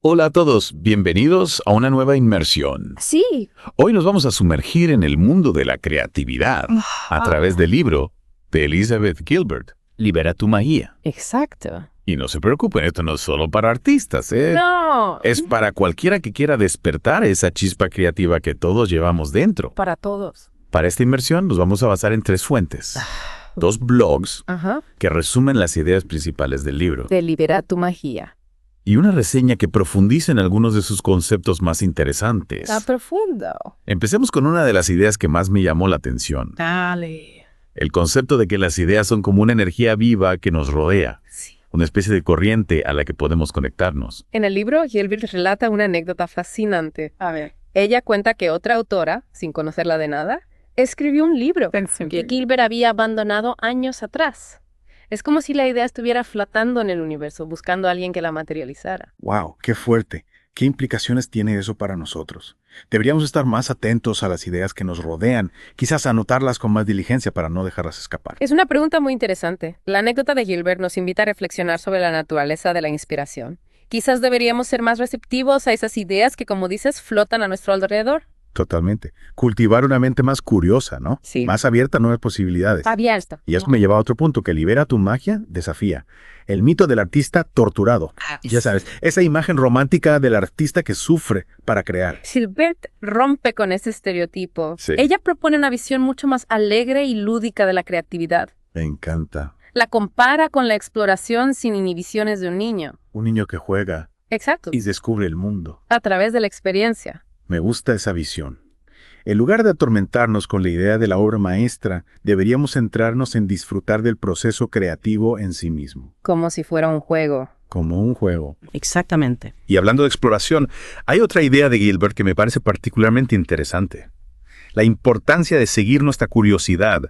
Hola a todos, bienvenidos a una nueva inmersión. Sí. Hoy nos vamos a sumergir en el mundo de la creatividad a través del libro de Elizabeth Gilbert, Libera tu magia. Exacto. Y no se preocupen, esto no es solo para artistas, ¿eh? No. Es para cualquiera que quiera despertar esa chispa creativa que todos llevamos dentro. Para todos. Para esta inmersión nos vamos a basar en 3 fuentes. 2 blogs que resumen las ideas principales del libro. De Libera tu magia. Y una reseña que profundiza en algunos de sus conceptos más interesantes. Está profundo. Empecemos con una de las ideas que más me llamó la atención. Dale. El concepto de que las ideas son como una energía viva que nos rodea. Sí. Una especie de corriente a la que podemos conectarnos. En el libro, Gilbert relata una anécdota fascinante. A ver. Ella cuenta que otra autora, sin conocerla de nada, escribió un libro que Gilbert había abandonado años atrás. Es como si la idea estuviera flotando en el universo, buscando a alguien que la materializara. ¡Wow! ¡Qué fuerte! ¿Qué implicaciones tiene eso para nosotros? Deberíamos estar más atentos a las ideas que nos rodean, quizás anotarlas con más diligencia para no dejarlas escapar. Es una pregunta muy interesante. La anécdota de Gilbert nos invita a reflexionar sobre la naturaleza de la inspiración. Quizás deberíamos ser más receptivos a esas ideas que, como dices, flotan a nuestro alrededor. Totalmente. Cultivar una mente más curiosa, ¿no? Sí. Más abierta a nuevas posibilidades. Abierta. Y eso me lleva a otro punto, que libera tu magia, desafía. El mito del artista torturado. Ya sabes, esa imagen romántica del artista que sufre para crear. Gilbert rompe con ese estereotipo. Sí. Ella propone una visión mucho más alegre y lúdica de la creatividad. Me encanta. La compara con la exploración sin inhibiciones de un niño. Un niño que juega Exacto. y descubre el mundo. A través de la experiencia. Me gusta esa visión. En lugar de atormentarnos con la idea de la obra maestra, deberíamos centrarnos en disfrutar del proceso creativo en sí mismo. Como si fuera un juego. Como un juego. Exactamente. Y hablando de exploración, hay otra idea de Gilbert que me parece particularmente interesante. La importancia de seguir nuestra curiosidad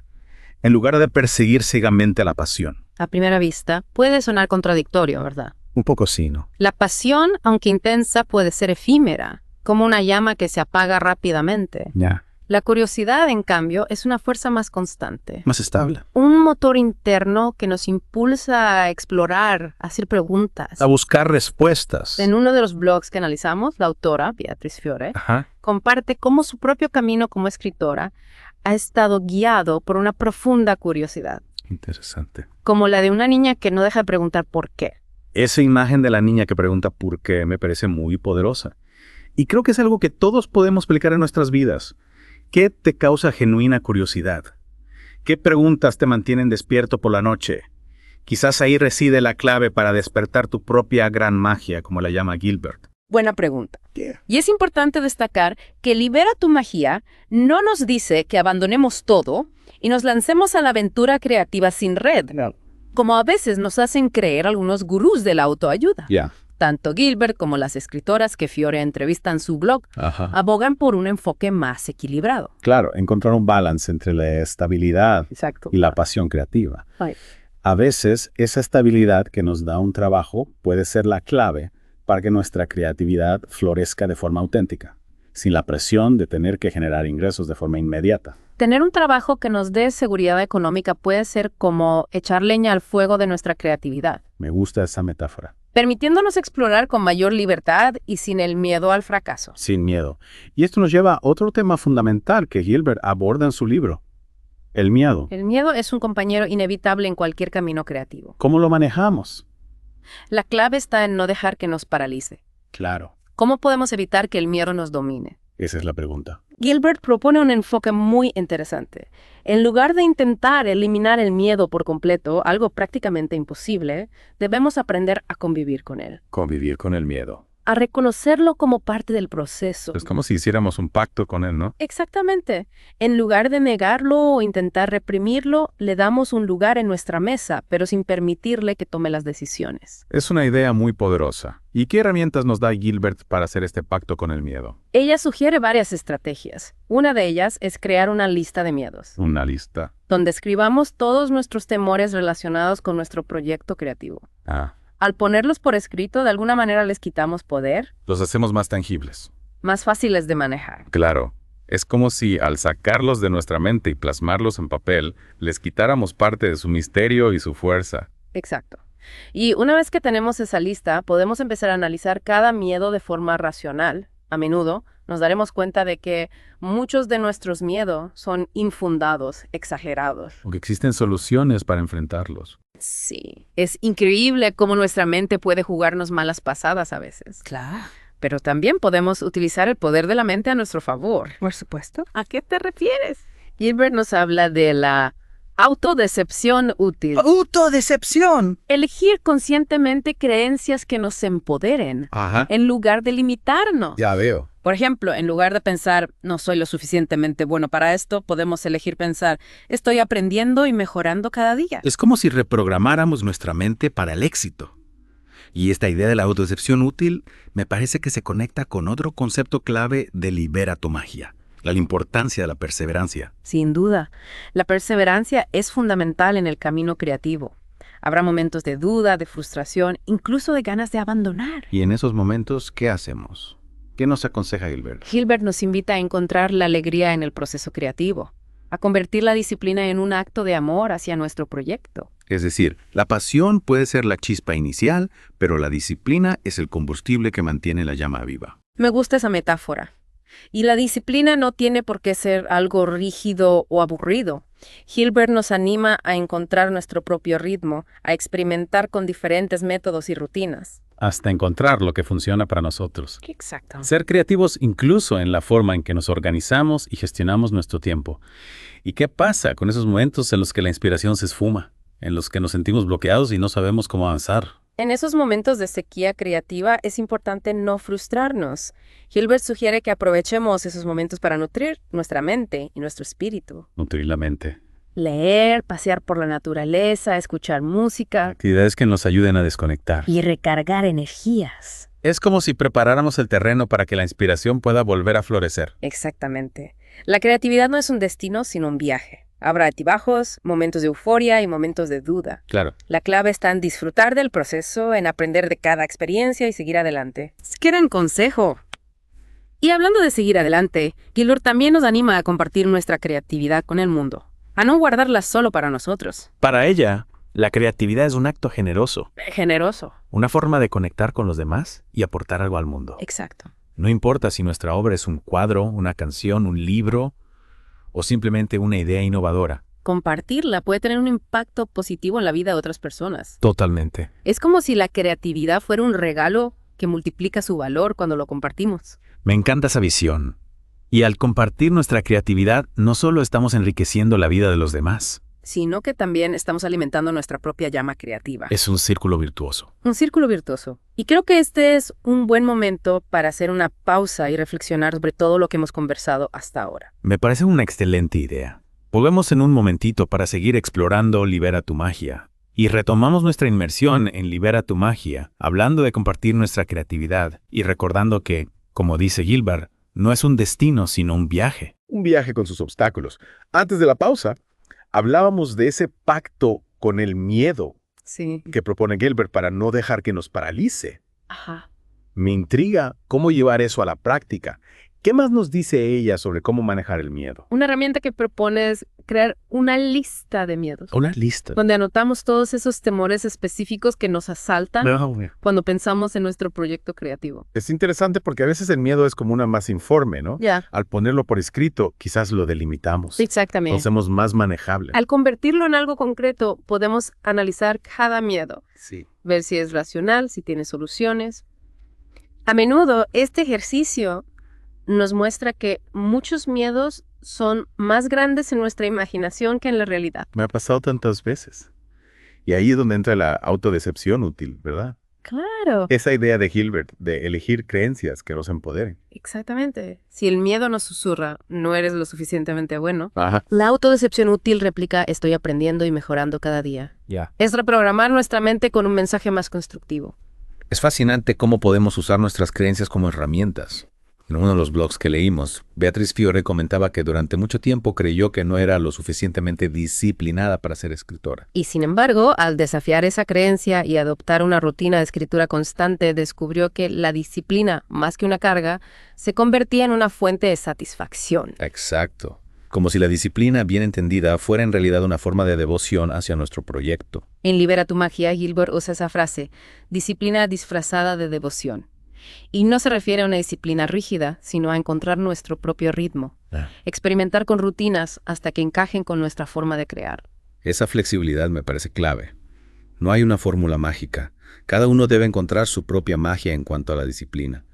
en lugar de perseguir ciegamente a la pasión. A primera vista, puede sonar contradictorio, ¿verdad? Un poco sí, ¿no? La pasión, aunque intensa, puede ser efímera, como una llama que se apaga rápidamente. Ya. La curiosidad, en cambio, es una fuerza más constante. Más estable. Un motor interno que nos impulsa a explorar, a hacer preguntas. A buscar respuestas. En uno de los blogs que analizamos, la autora, Beatriz Fiore, comparte cómo su propio camino como escritora ha estado guiado por una profunda curiosidad, Interesante. como la de una niña que no deja de preguntar por qué. Esa imagen de la niña que pregunta por qué me parece muy poderosa. Y creo que es algo que todos podemos aplicar en nuestras vidas. ¿Qué te causa genuina curiosidad? ¿Qué preguntas te mantienen despierto por la noche? Quizás ahí reside la clave para despertar tu propia gran magia, como la llama Gilbert. Buena pregunta. Y es importante destacar que Libera tu magia no nos dice que abandonemos todo y nos lancemos a la aventura creativa sin red, como a veces nos hacen creer algunos gurús de la autoayuda. Ya. Tanto Gilbert como las escritoras que Fiore entrevista en su blog abogan por un enfoque más equilibrado. Claro, encontrar un balance entre la estabilidad Exacto. y la pasión creativa. Ay. A veces, esa estabilidad que nos da un trabajo puede ser la clave para que nuestra creatividad florezca de forma auténtica, sin la presión de tener que generar ingresos de forma inmediata. Tener un trabajo que nos dé seguridad económica puede ser como echar leña al fuego de nuestra creatividad, Me gusta esa metáfora. permitiéndonos explorar con mayor libertad y sin el miedo al fracaso. Sin miedo. Y esto nos lleva a otro tema fundamental que Gilbert aborda en su libro: el miedo. El miedo es un compañero inevitable en cualquier camino creativo. ¿Cómo lo manejamos? La clave está en no dejar que nos paralice. Claro, ¿Cómo podemos evitar que el miedo nos domine? esa es la pregunta. Gilbert propone un enfoque muy interesante. En lugar de intentar eliminar el miedo por completo, algo prácticamente imposible, debemos aprender a convivir con él, Convivir con el miedo. a reconocerlo como parte del proceso. Es como si hiciéramos un pacto con él, ¿no? Exactamente. En lugar de negarlo o intentar reprimirlo, le damos un lugar en nuestra mesa, pero sin permitirle que tome las decisiones. Es una idea muy poderosa. ¿Y qué herramientas nos da Gilbert para hacer este pacto con el miedo? Ella sugiere varias estrategias. Una de ellas es crear una lista de miedos, Una lista. donde escribamos todos nuestros temores relacionados con nuestro proyecto creativo. Al ponerlos por escrito, de alguna manera les quitamos poder, Los hacemos más tangibles. más fáciles de manejar. Claro. Es como si al sacarlos de nuestra mente y plasmarlos en papel, les quitáramos parte de su misterio y su fuerza. Exacto. Y una vez que tenemos esa lista, podemos empezar a analizar cada miedo de forma racional. A menudo nos daremos cuenta de que muchos de nuestros miedos son infundados, exagerados. O que existen soluciones para enfrentarlos. Sí, es increíble cómo nuestra mente puede jugarnos malas pasadas a veces. Claro. Pero también podemos utilizar el poder de la mente a nuestro favor. Por supuesto. ¿A qué te refieres? Gilbert nos habla de la autodecepción útil. ¡Autodecepción! Elegir conscientemente creencias que nos empoderen, en lugar de limitarnos. Ya veo. Por ejemplo, en lugar de pensar, no soy lo suficientemente bueno para esto, podemos elegir pensar, estoy aprendiendo y mejorando cada día. Es como si reprogramáramos nuestra mente para el éxito. Y esta idea de la autodecepción útil me parece que se conecta con otro concepto clave de Libera tu magia. La importancia de la perseverancia. Sin duda, la perseverancia es fundamental en el camino creativo. Habrá momentos de duda, de frustración, incluso de ganas de abandonar. Y en esos momentos, ¿qué hacemos? ¿Qué nos aconseja Gilbert? Gilbert nos invita a encontrar la alegría en el proceso creativo, a convertir la disciplina en un acto de amor hacia nuestro proyecto. Es decir, la pasión puede ser la chispa inicial, pero la disciplina es el combustible que mantiene la llama viva. Me gusta esa metáfora. Y la disciplina no tiene por qué ser algo rígido o aburrido. Gilbert nos anima a encontrar nuestro propio ritmo, a experimentar con diferentes métodos y rutinas. Hasta encontrar lo que funciona para nosotros. Exacto. Ser creativos incluso en la forma en que nos organizamos y gestionamos nuestro tiempo. ¿Y qué pasa con esos momentos en los que la inspiración se esfuma? En los que nos sentimos bloqueados y no sabemos cómo avanzar. En esos momentos de sequía creativa es importante no frustrarnos. Gilbert sugiere que aprovechemos esos momentos para nutrir nuestra mente y nuestro espíritu. Nutrir la mente. Leer, pasear por la naturaleza, escuchar música. Actividades que nos ayuden a desconectar. Y recargar energías. Es como si preparáramos el terreno para que la inspiración pueda volver a florecer. Exactamente. La creatividad no es un destino, sino un viaje. Habrá altibajos, momentos de euforia y momentos de duda. Claro. La clave está en disfrutar del proceso, en aprender de cada experiencia y seguir adelante. ¡Qué gran consejo! Y hablando de seguir adelante, Gilbert también nos anima a compartir nuestra creatividad con el mundo, a no guardarla solo para nosotros. Para ella, la creatividad es un acto generoso. Generoso. Una forma de conectar con los demás y aportar algo al mundo. Exacto. No importa si nuestra obra es un cuadro, una canción, un libro o simplemente una idea innovadora. Compartirla puede tener un impacto positivo en la vida de otras personas. Totalmente. Es como si la creatividad fuera un regalo que multiplica su valor cuando lo compartimos. Me encanta esa visión. Y al compartir nuestra creatividad, no solo estamos enriqueciendo la vida de los demás, sino que también estamos alimentando nuestra propia llama creativa. Es un círculo virtuoso. Un círculo virtuoso. Y creo que este es un buen momento para hacer una pausa y reflexionar sobre todo lo que hemos conversado hasta ahora. Me parece una excelente idea. Volvemos en un momentito para seguir explorando Libera tu magia. Y retomamos nuestra inmersión en Libera tu magia, hablando de compartir nuestra creatividad y recordando que, como dice Gilbert, no es un destino sino un viaje. Un viaje con sus obstáculos. Antes de la pausa, hablábamos de ese pacto con el miedo que propone Gilbert para no dejar que nos paralice. Ajá. Me intriga cómo llevar eso a la práctica. ¿Qué más nos dice ella sobre cómo manejar el miedo? Una herramienta que propone es crear una lista de miedos. Una lista. Donde anotamos todos esos temores específicos que nos asaltan cuando pensamos en nuestro proyecto creativo. Es interesante porque a veces el miedo es como una más informe, ¿no? Ya. Al ponerlo por escrito, quizás lo delimitamos. Exactamente. Lo hacemos más manejable. Al convertirlo en algo concreto, podemos analizar cada miedo. Sí. Ver si es racional, si tiene soluciones. A menudo, este ejercicio nos muestra que muchos miedos son más grandes en nuestra imaginación que en la realidad. Me ha pasado tantas veces. Y ahí es donde entra la autodecepción útil, ¿verdad? Claro. Esa idea de Gilbert de elegir creencias que nos empoderen. Exactamente. Si el miedo nos susurra, no eres lo suficientemente bueno. Ajá. La autodecepción útil replica, estoy aprendiendo y mejorando cada día. Ya. Es reprogramar nuestra mente con un mensaje más constructivo. Es fascinante cómo podemos usar nuestras creencias como herramientas. En uno de los blogs que leímos, Beatriz Fiore comentaba que durante mucho tiempo creyó que no era lo suficientemente disciplinada para ser escritora. Y sin embargo, al desafiar esa creencia y adoptar una rutina de escritura constante, descubrió que la disciplina, más que una carga, se convertía en una fuente de satisfacción. Exacto. como si la disciplina bien entendida fuera en realidad una forma de devoción hacia nuestro proyecto. En Libera tu magia, Gilbert usa esa frase, disciplina disfrazada de devoción. Y no se refiere a una disciplina rígida, sino a encontrar nuestro propio ritmo. Experimentar con rutinas hasta que encajen con nuestra forma de crear. Esa flexibilidad me parece clave. No hay una fórmula mágica. Cada uno debe encontrar su propia magia en cuanto a la disciplina.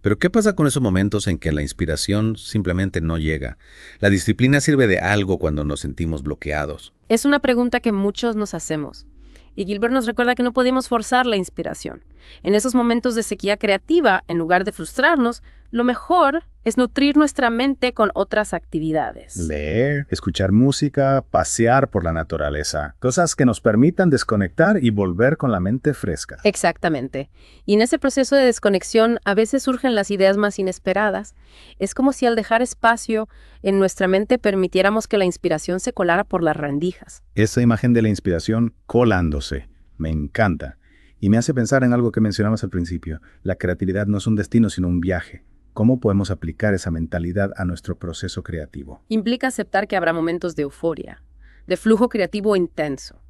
Pero ¿qué pasa con esos momentos en que la inspiración simplemente no llega? ¿La disciplina sirve de algo cuando nos sentimos bloqueados? Es una pregunta que muchos nos hacemos. Y Gilbert nos recuerda que no podemos forzar la inspiración. En esos momentos de sequía creativa, en lugar de frustrarnos, lo mejor es nutrir nuestra mente con otras actividades. Leer, escuchar música, pasear por la naturaleza. Cosas que nos permitan desconectar y volver con la mente fresca. Exactamente. Y en ese proceso de desconexión a veces surgen las ideas más inesperadas. Es como si al dejar espacio en nuestra mente permitiéramos que la inspiración se colara por las rendijas. Esa imagen de la inspiración colándose. Me encanta. Y me hace pensar en algo que mencionamos al principio. La creatividad no es un destino, sino un viaje. ¿Cómo podemos aplicar esa mentalidad a nuestro proceso creativo? Implica aceptar que habrá momentos de euforia, de flujo creativo intenso.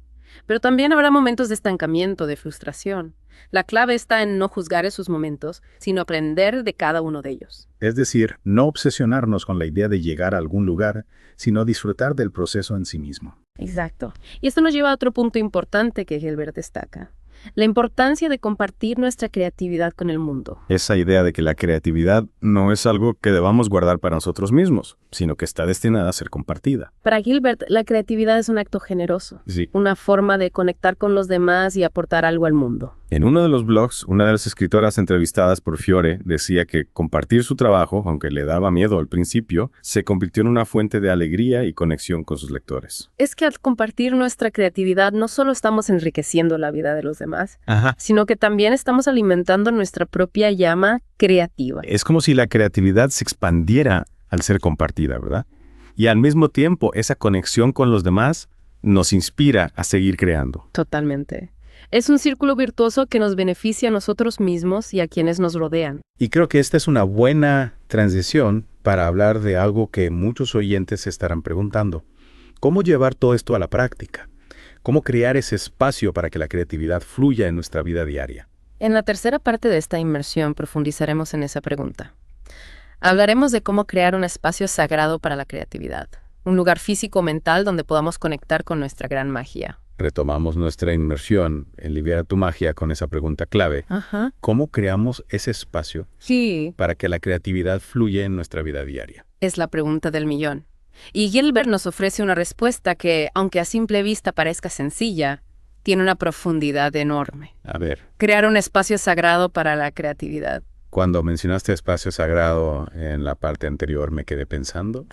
Pero también habrá momentos de estancamiento, de frustración. La clave está en no juzgar esos momentos, sino aprender de cada uno de ellos. Es decir, no obsesionarnos con la idea de llegar a algún lugar, sino disfrutar del proceso en sí mismo. Exacto. Y esto nos lleva a otro punto importante que Gilbert destaca. La importancia de compartir nuestra creatividad con el mundo. Esa idea de que la creatividad no es algo que debamos guardar para nosotros mismos, sino que está destinada a ser compartida. Para Gilbert, la creatividad es un acto generoso. Sí. Una forma de conectar con los demás y aportar algo al mundo. En uno de los blogs, una de las escritoras entrevistadas por Fiore decía que compartir su trabajo, aunque le daba miedo al principio, se convirtió en una fuente de alegría y conexión con sus lectores. Es que al compartir nuestra creatividad no solo estamos enriqueciendo la vida de los demás, sino que también estamos alimentando nuestra propia llama creativa. Es como si la creatividad se expandiera al ser compartida, ¿verdad? Y al mismo tiempo, esa conexión con los demás nos inspira a seguir creando. Totalmente. Es un círculo virtuoso que nos beneficia a nosotros mismos y a quienes nos rodean. Y creo que esta es una buena transición para hablar de algo que muchos oyentes se estarán preguntando. ¿Cómo llevar todo esto a la práctica? ¿Cómo crear ese espacio para que la creatividad fluya en nuestra vida diaria? En la tercera parte de esta inmersión profundizaremos en esa pregunta. Hablaremos de cómo crear un espacio sagrado para la creatividad, un lugar físico-mental donde podamos conectar con nuestra gran magia. Retomamos nuestra inmersión en Libera tu magia con esa pregunta clave. ¿Cómo creamos ese espacio para que la creatividad fluya en nuestra vida diaria? Es la pregunta del millón. Y Gilbert nos ofrece una respuesta que, aunque a simple vista parezca sencilla, tiene una profundidad enorme. A ver. Crear un espacio sagrado para la creatividad. Cuando mencionaste espacio sagrado en la parte anterior, me quedé pensando.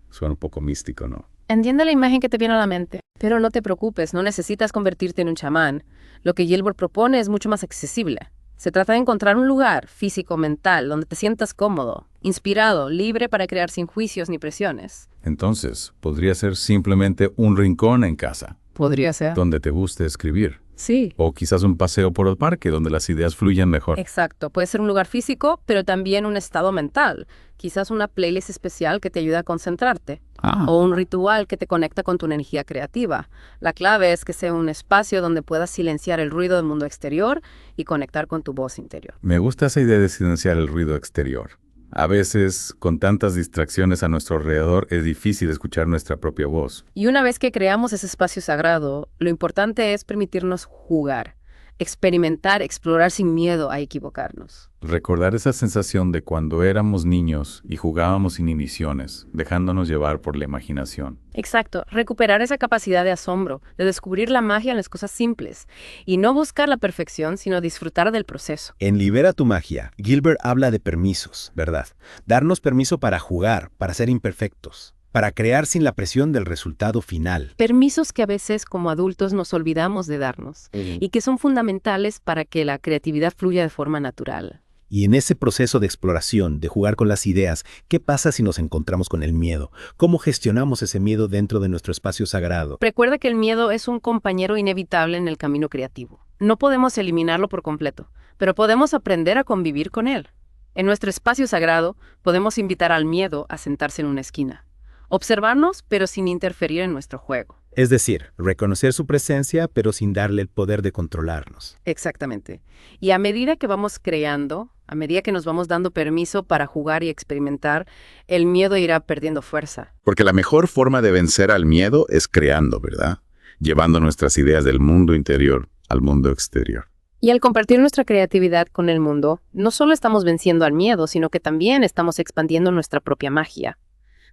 Suena un poco místico, ¿no? Entiende la imagen que te viene a la mente. Pero no te preocupes, no necesitas convertirte en un chamán. Lo que Gilbert propone es mucho más accesible. Se trata de encontrar un lugar físico-mental donde te sientas cómodo, inspirado, libre para crear sin juicios ni presiones. Entonces, podría ser simplemente un rincón en casa. Podría ser. Donde te guste escribir. Sí. O quizás un paseo por el parque donde las ideas fluyan mejor. Exacto. Puede ser un lugar físico, pero también un estado mental. Quizás una playlist especial que te ayuda a concentrarte. O un ritual que te conecta con tu energía creativa. La clave es que sea un espacio donde puedas silenciar el ruido del mundo exterior y conectar con tu voz interior. Me gusta esa idea de silenciar el ruido exterior. A veces, con tantas distracciones a nuestro alrededor, es difícil escuchar nuestra propia voz. Y una vez que creamos ese espacio sagrado, lo importante es permitirnos jugar, experimentar, explorar sin miedo a equivocarnos. Recordar esa sensación de cuando éramos niños y jugábamos sin inhibiciones, dejándonos llevar por la imaginación. Exacto, recuperar esa capacidad de asombro, de descubrir la magia en las cosas simples, y no buscar la perfección, sino disfrutar del proceso. En Libera tu magia, Gilbert habla de permisos, ¿verdad? Darnos permiso para jugar, para ser imperfectos, para crear sin la presión del resultado final. Permisos que a veces como adultos nos olvidamos de darnos, y que son fundamentales para que la creatividad fluya de forma natural. Y en ese proceso de exploración, de jugar con las ideas, ¿qué pasa si nos encontramos con el miedo? ¿Cómo gestionamos ese miedo dentro de nuestro espacio sagrado? Recuerda que el miedo es un compañero inevitable en el camino creativo. No podemos eliminarlo por completo, pero podemos aprender a convivir con él. En nuestro espacio sagrado, podemos invitar al miedo a sentarse en una esquina. Observarnos, pero sin interferir en nuestro juego. Es decir, reconocer su presencia, pero sin darle el poder de controlarnos. Exactamente. Y a medida que vamos creando, a medida que nos vamos dando permiso para jugar y experimentar, el miedo irá perdiendo fuerza. Porque la mejor forma de vencer al miedo es creando, ¿verdad? Llevando nuestras ideas del mundo interior al mundo exterior. Y al compartir nuestra creatividad con el mundo, no solo estamos venciendo al miedo, sino que también estamos expandiendo nuestra propia magia,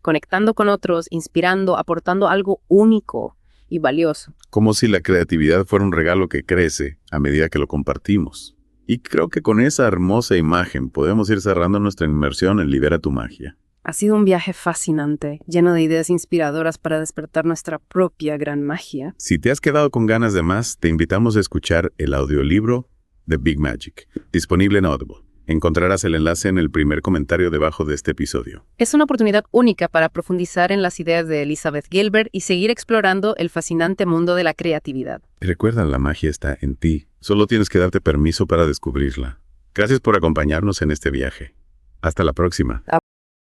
conectando con otros, inspirando, aportando algo único y valioso. Como si la creatividad fuera un regalo que crece a medida que lo compartimos. Y creo que con esa hermosa imagen podemos ir cerrando nuestra inmersión en Libera tu Magia. Ha sido un viaje fascinante, lleno de ideas inspiradoras para despertar nuestra propia gran magia. Si te has quedado con ganas de más, te invitamos a escuchar el audiolibro The Big Magic, disponible en Audible. Encontrarás el enlace en el primer comentario debajo de este episodio. Es una oportunidad única para profundizar en las ideas de Elizabeth Gilbert y seguir explorando el fascinante mundo de la creatividad. Y recuerda, la magia está en ti. Solo tienes que darte permiso para descubrirla. Gracias por acompañarnos en este viaje. Hasta la próxima.